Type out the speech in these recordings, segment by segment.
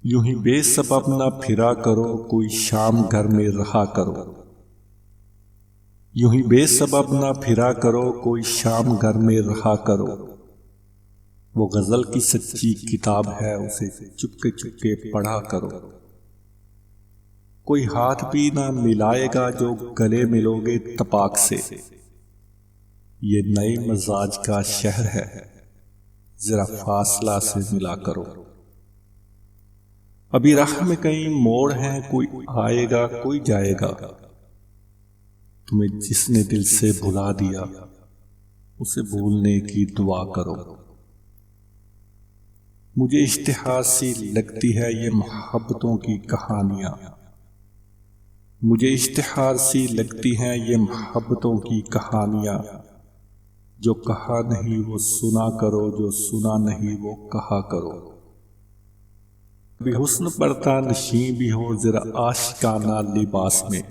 یوں ہی بے سبب نہ پھرا کرو، کوئی شام گھر میں رہا کرو۔ یوں ہی بے سبب نہ پھرا کرو، کوئی شام گھر میں رہا کرو۔ وہ غزل کی سچی کتاب ہے، اسے چپکے چپکے پڑھا کرو۔ کوئی ہاتھ بھی نہ ملائے گا جو گلے ملو گے تپاک سے۔ یہ نئے مزاج کا شہر ہے، ذرا فاصلہ سے ملا کرو۔ ابھی راہ میں کئی موڑ ہیں، کوئی آئے گا کوئی جائے گا۔ تمہیں جس نے دل سے بھلا دیا، اسے بھولنے کی دعا کرو۔ مجھے اشتہار سی لگتی ہے یہ محبتوں کی کہانیاں، مجھے اشتہار سی لگتی ہیں یہ محبتوں کی کہانیاں۔ جو کہا نہیں وہ سنا کرو، جو سنا نہیں وہ کہا کرو۔ ابھی حسن پردہ نشیں بھی ہو ذرا عاشقانہ لباس میں،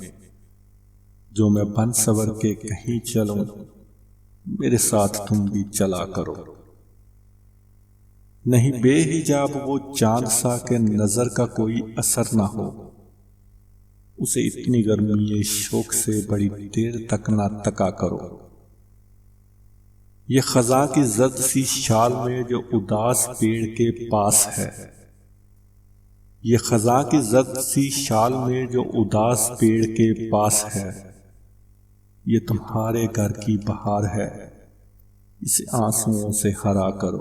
جو میں بن سور کے کہیں چلوں، میرے ساتھ تم بھی چلا کرو۔ نہیں بے حجاب وہ چاند سا کہ نظر کا کوئی اثر نہ ہو، اسے اتنی گرمی شوق سے بڑی دیر تک نہ تکا کرو۔ یہ خزاں کی زرد سی شال میں جو اداس پیڑ کے پاس ہے، یہ خزاں کی زرد سی شال میں جو اداس پیڑ کے پاس ہے، یہ تمہارے گھر کی بہار ہے، اسے آنسوؤں سے ہرا کرو۔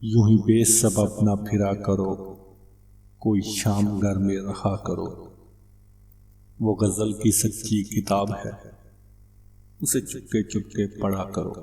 یوں ہی بے سبب نہ پھرا کرو، کوئی شام گھر میں رہا کرو۔ وہ غزل کی سچی کتاب ہے، اسے چپکے چپکے پڑھا کرو۔